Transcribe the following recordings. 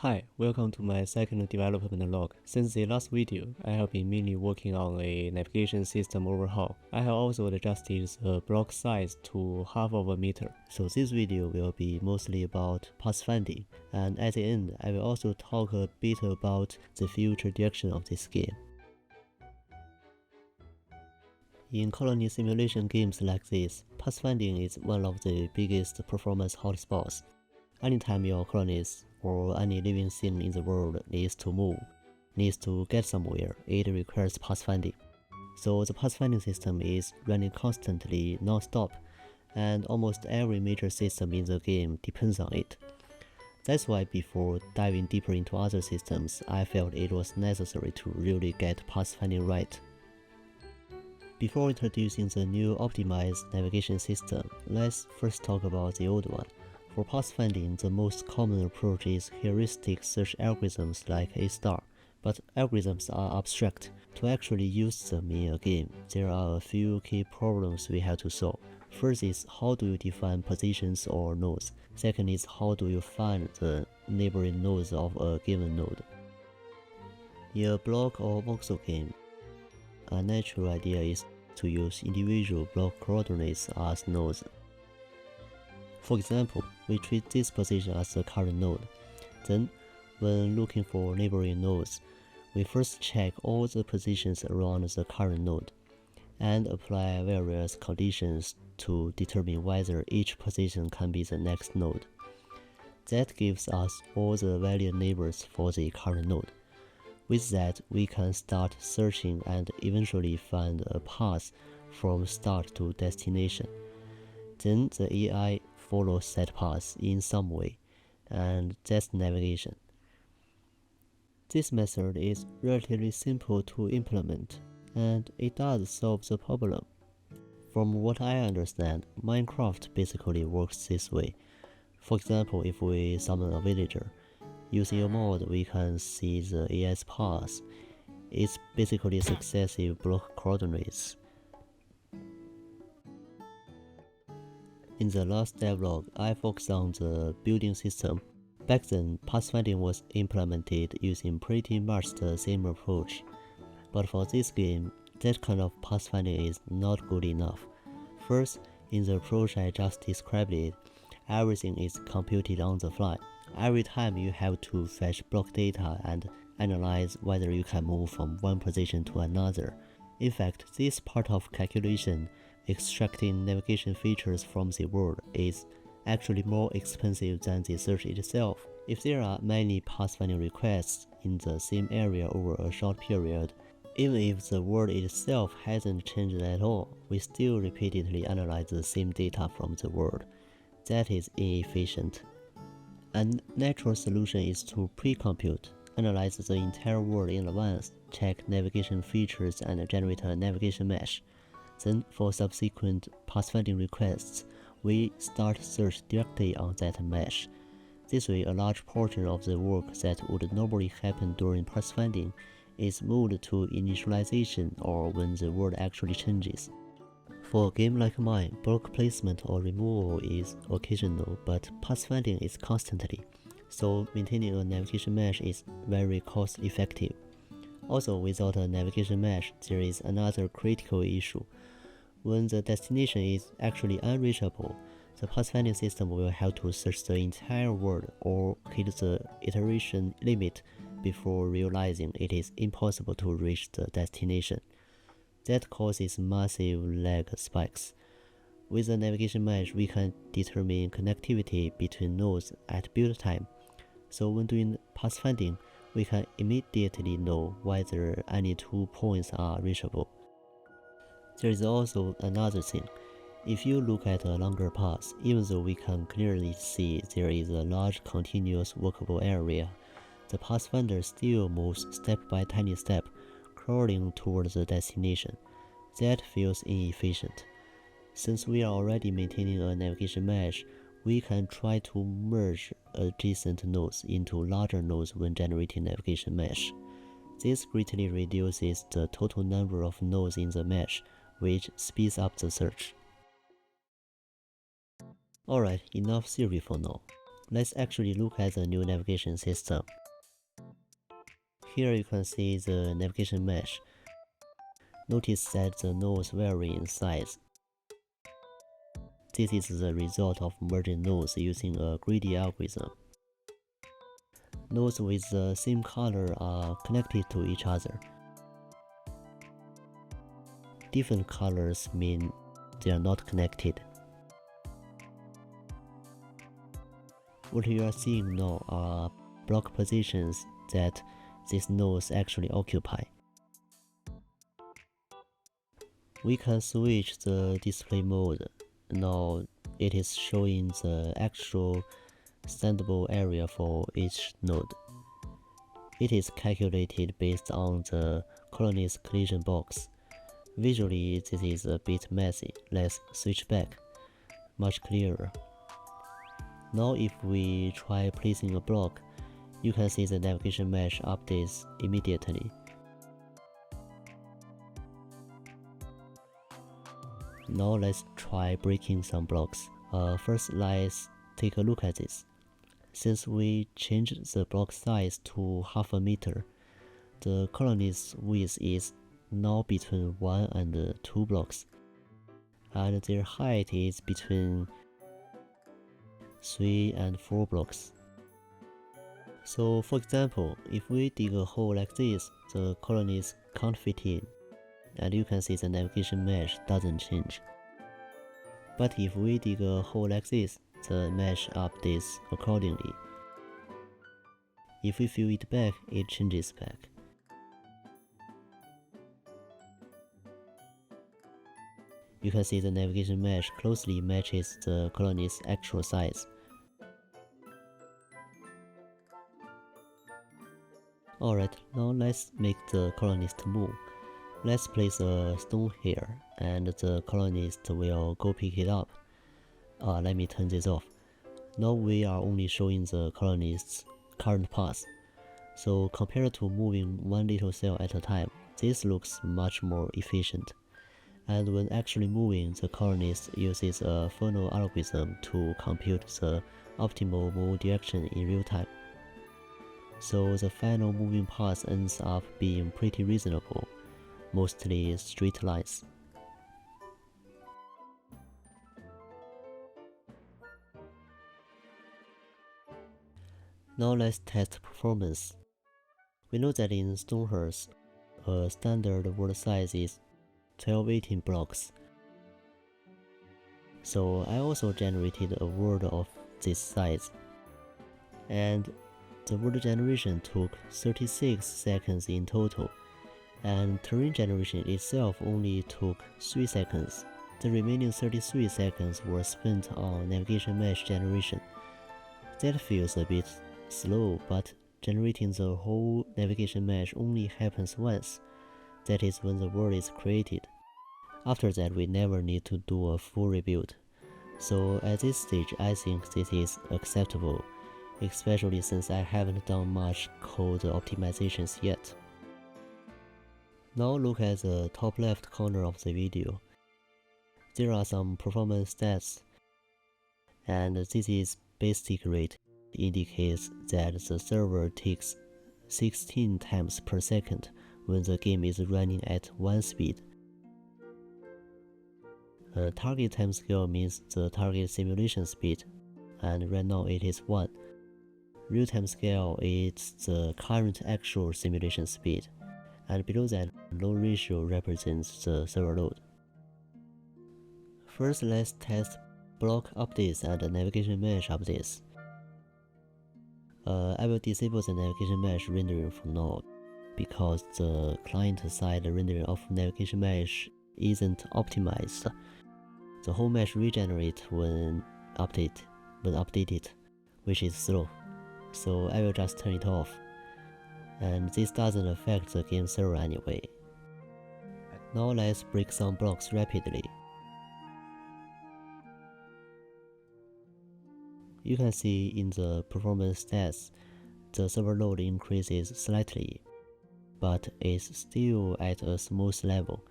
Hi, welcome to my second development log. Since the last video, I have been mainly working on a navigation system overhaul. I have also adjusted the block size to half of a meter. So this video will be mostly about pathfinding, and at the end I will also talk a bit about the future direction of this game. In colony simulation games like this, pathfinding is one of the biggest performance hotspots. Anytime your colonies or any living thing in the world needs to move, needs to get somewhere, it requires pathfinding. So the pathfinding system is running constantly non-stop, and almost every major system in the game depends on it. That's why before diving deeper into other systems, I felt it was necessary to really get pathfinding right. Before introducing the new optimized navigation system, let's first talk about the old one. For pathfinding, the most common approach is heuristic search algorithms like A*, but algorithms are abstract. To actually use them in a game, there are a few key problems we have to solve. First is how do you define positions or nodes. Second is how do you find the neighboring nodes of a given node. In a block or voxel game, a natural idea is to use individual block coordinates as nodes. For example, we treat this position as the current node. Then, when looking for neighboring nodes, we first check all the positions around the current node, and apply various conditions to determine whether each position can be the next node. That gives us all the valid neighbors for the current node. With that, we can start searching and eventually find a path from start to destination. Then the AI follows that path in some way, and that's navigation. This method is relatively simple to implement, and it does solve the problem. From what I understand, Minecraft basically works this way. For example, if we summon a villager, using a mod we can see the AI's path. It's basically successive block coordinates. In the last devlog, I focused on the building system. Back then, pathfinding was implemented using pretty much the same approach. But for this game, that kind of pathfinding is not good enough. First, in the approach I just described it, everything is computed on the fly. Every time you have to fetch block data and analyze whether you can move from one position to another. In fact, this part of calculation, extracting navigation features from the world, is actually more expensive than the search itself. If there are many pathfinding requests in the same area over a short period, even if the world itself hasn't changed at all, we still repeatedly analyze the same data from the world. That is inefficient. A natural solution is to pre-compute, analyze the entire world in advance, check navigation features and generate a navigation mesh. Then, for subsequent pathfinding requests, we start search directly on that mesh. This way, a large portion of the work that would normally happen during pathfinding is moved to initialization or when the world actually changes. For a game like mine, block placement or removal is occasional, but pathfinding is constantly, so maintaining a navigation mesh is very cost effective. Also, without a navigation mesh, there is another critical issue. When the destination is actually unreachable, the pathfinding system will have to search the entire world or hit the iteration limit before realizing it is impossible to reach the destination. That causes massive lag spikes. With the navigation mesh, we can determine connectivity between nodes at build time. So when doing pathfinding, we can immediately know whether any 2 points are reachable. There is also another thing. If you look at a longer path, even though we can clearly see there is a large continuous workable area, the pathfinder still moves step by tiny step, crawling towards the destination. That feels inefficient. Since we are already maintaining a navigation mesh, we can try to merge adjacent nodes into larger nodes when generating navigation mesh. This greatly reduces the total number of nodes in the mesh, which speeds up the search. Alright, enough theory for now. Let's actually look at the new navigation system. Here you can see the navigation mesh. Notice that the nodes vary in size. This is the result of merging nodes using a greedy algorithm. Nodes with the same color are connected to each other. Different colors mean they are not connected. What you are seeing now are block positions that these nodes actually occupy. We can switch the display mode. Now it is showing the actual standable area for each node. It is calculated based on the colony's collision box. Visually, this is a bit messy. Let's switch back. Much clearer. Now if we try placing a block, you can see the navigation mesh updates immediately. Now let's try breaking some blocks. First let's take a look at this. Since we changed the block size to half a meter, the colony's width is now between 1 and 2 blocks, and their height is between 3 and 4 blocks. So for example, if we dig a hole like this, the colonies can't fit in, and you can see the navigation mesh doesn't change. But if we dig a hole like this, the mesh updates accordingly. If we fill it back, it changes back. You can see the navigation mesh closely matches the colony's actual size. Alright, now let's make the colonist move. Let's place a stone here, and the colonist will go pick it up. Let me turn this off. Now we are only showing the colonist's current path. So compared to moving one little cell at a time, this looks much more efficient. And when actually moving, the colonist uses a funnel algorithm to compute the optimal move direction in real time. So the final moving path ends up being pretty reasonable, mostly straight lines. Now let's test performance. We know that in Stonehearth, a standard word size is 1218 blocks. So I also generated a word of this size. And the word generation took 36 seconds in total, and terrain generation itself only took 3 seconds. The remaining 33 seconds were spent on navigation mesh generation. That feels a bit slow, but generating the whole navigation mesh only happens once. That is when the word is created. After that, we never need to do a full rebuild. So at this stage, I think this is acceptable, especially since I haven't done much code optimizations yet. Now look at the top left corner of the video. There are some performance stats, and this is base tick rate. It indicates that the server takes 16 times per second when the game is running at 1 speed. Target timescale means the target simulation speed, and right now it is 1. Real-time scale is the current actual simulation speed, and below that, load ratio represents the server load. First, let's test block updates and navigation mesh updates. I will disable the navigation mesh rendering for now, because the client-side rendering of navigation mesh isn't optimized. The whole mesh regenerates when updated, which is slow. So I will just turn it off, and this doesn't affect the game server anyway. Now let's break some blocks rapidly. You can see in the performance stats, the server load increases slightly, but is still at a smooth level.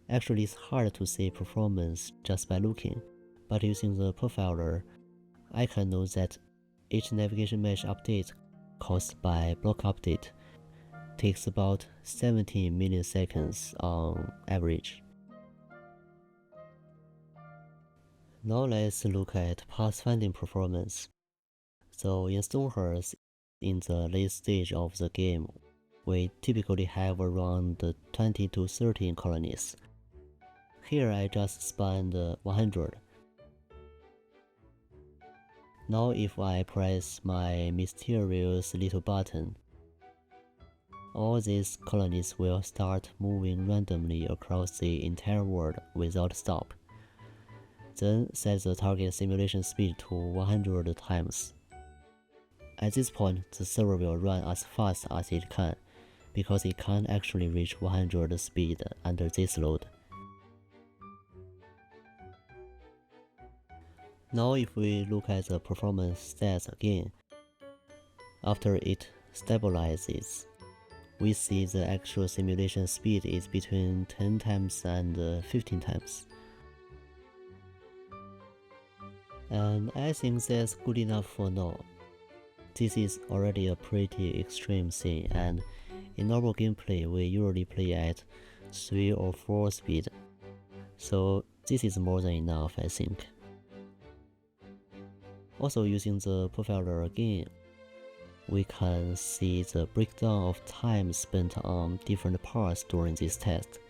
Actually, it's hard to see performance just by looking, but using the profiler, I can know that each navigation mesh update caused by block update takes about 17 milliseconds on average. Now let's look at pathfinding performance. So in Stonehearth, in the late stage of the game, we typically have around 20 to 30 colonies. Here I just spanned 100. Now if I press my mysterious little button, all these colonies will start moving randomly across the entire world without stop. Then set the target simulation speed to 100 times. At this point, the server will run as fast as it can, because it can't actually reach 100 speed under this load. Now if we look at the performance stats again, after it stabilizes, we see the actual simulation speed is between 10 times and 15 times. And I think that's good enough for now. This is already a pretty extreme thing, and in normal gameplay we usually play at 3 or 4 speed, so this is more than enough, I think. Also, using the profiler again, we can see the breakdown of time spent on different parts during this test.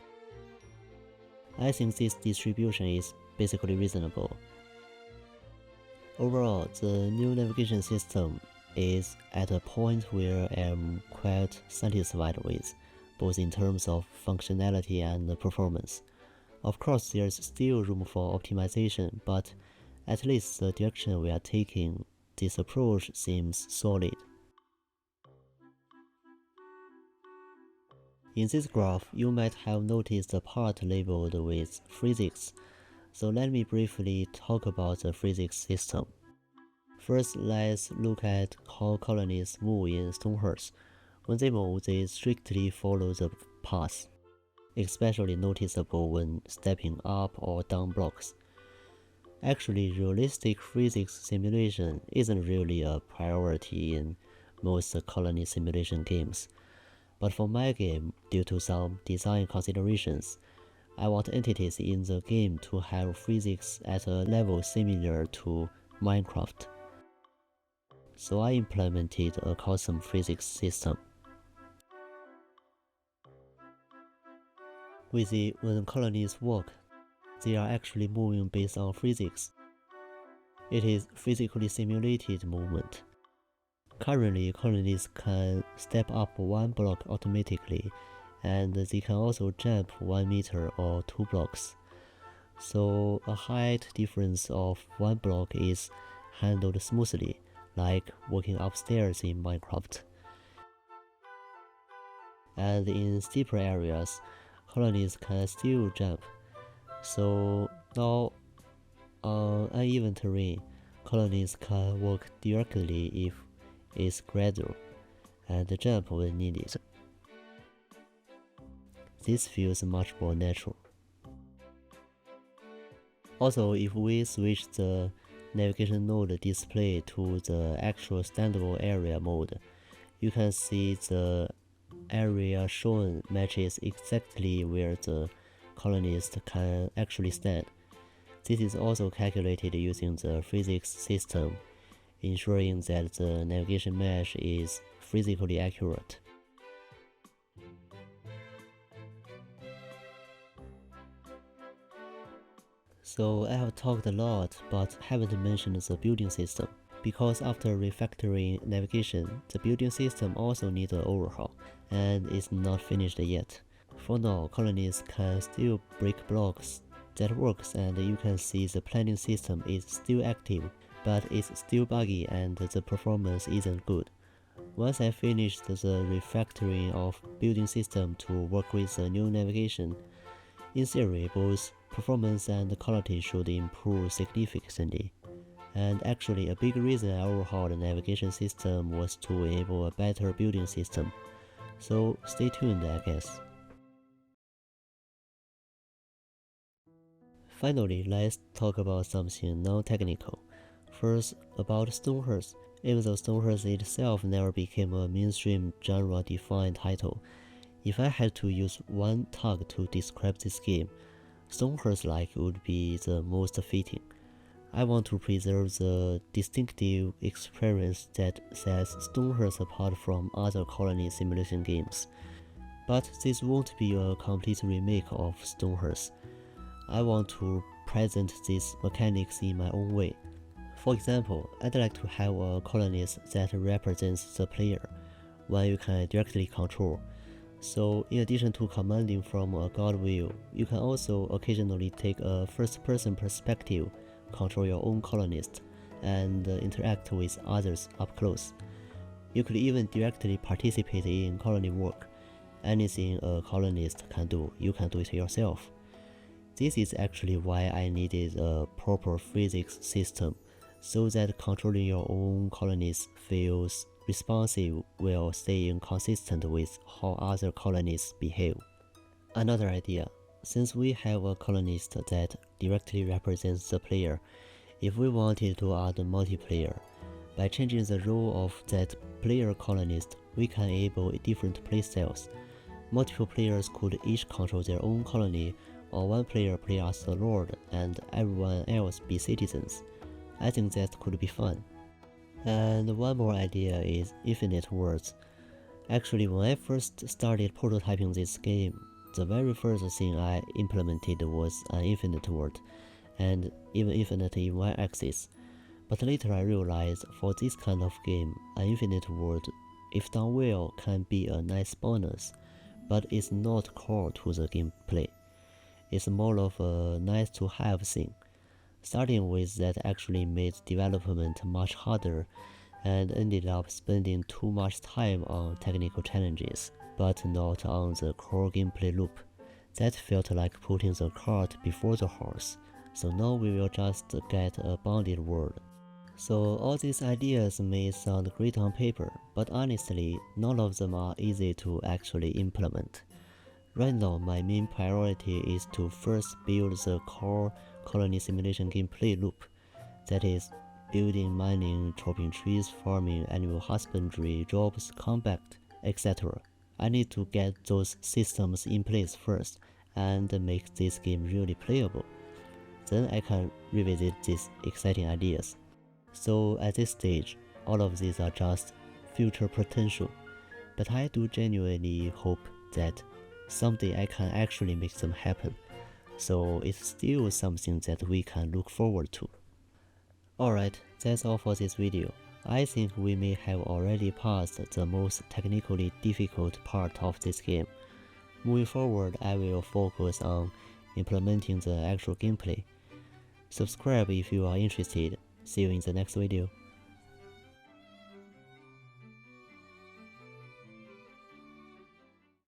I think this distribution is basically reasonable. Overall, the new navigation system is at a point where I am quite satisfied with, both in terms of functionality and performance. Of course, there's still room for optimization, but at least the direction we are taking, this approach seems solid. In this graph, you might have noticed the part labeled with physics, so let me briefly talk about the physics system. First, let's look at how colonies move in Stonehearth. When they move, they strictly follow the path, especially noticeable when stepping up or down blocks. Actually, realistic physics simulation isn't really a priority in most colony simulation games. But for my game, due to some design considerations, I want entities in the game to have physics at a level similar to Minecraft. So I implemented a custom physics system. We see when colonies walk, they are actually moving based on physics. It is physically simulated movement. Currently, colonies can step up 1 block automatically, and they can also jump 1 meter or 2 blocks. So a height difference of 1 block is handled smoothly, like walking upstairs in Minecraft. And in steeper areas, colonies can still jump. So now on uneven terrain, colonies can walk directly if it's gradual, and jump when needed. This feels much more natural. Also, if we switch the navigation node display to the actual standable area mode, you can see the area shown matches exactly where the colonist can actually stand. This is also calculated using the physics system, ensuring that the navigation mesh is physically accurate. So I have talked a lot but haven't mentioned the building system, because after refactoring navigation, the building system also needs an overhaul, and it's not finished yet. For now, colonies can still break blocks. That works, and you can see the planning system is still active, but it's still buggy and the performance isn't good. Once I finished the refactoring of building system to work with the new navigation, in theory both performance and quality should improve significantly. And actually a big reason I overhauled the navigation system was to enable a better building system. So stay tuned, I guess. Finally, let's talk about something non-technical. First, about Stonehearth. Even though Stonehearth itself never became a mainstream genre-defined title, if I had to use one tag to describe this game, Stonehearth-like would be the most fitting. I want to preserve the distinctive experience that sets Stonehearth apart from other colony simulation games. But this won't be a complete remake of Stonehearth. I want to present these mechanics in my own way. For example, I'd like to have a colonist that represents the player, one you can directly control. So in addition to commanding from a god view, you can also occasionally take a first-person perspective, control your own colonist, and interact with others up close. You could even directly participate in colony work. Anything a colonist can do, you can do it yourself. This is actually why I needed a proper physics system, so that controlling your own colonists feels responsive while staying consistent with how other colonists behave. Another idea, since we have a colonist that directly represents the player, if we wanted to add multiplayer, by changing the role of that player colonist, we can enable different playstyles. Multiple players could each control their own colony, or one player play as the lord and everyone else be citizens. I think that could be fun. And one more idea is infinite worlds. Actually, when I first started prototyping this game, the very first thing I implemented was an infinite world, and even infinite in y-axis. But later I realized for this kind of game, an infinite world, if done well, can be a nice bonus, but it's not core to the gameplay. It's more of a nice to have thing. Starting with that actually made development much harder and ended up spending too much time on technical challenges, but not on the core gameplay loop. That felt like putting the cart before the horse, so now we will just get a bounded world. So all these ideas may sound great on paper, but honestly, none of them are easy to actually implement. Right now, my main priority is to first build the core colony simulation gameplay loop. That is, building, mining, chopping trees, farming, animal husbandry, jobs, combat, etc. I need to get those systems in place first and make this game really playable. Then I can revisit these exciting ideas. So at this stage, all of these are just future potential, but I do genuinely hope that someday I can actually make them happen, so it's still something that we can look forward to. Alright, that's all for this video. I think we may have already passed the most technically difficult part of this game. Moving forward, I will focus on implementing the actual gameplay. Subscribe if you are interested. See you in the next video.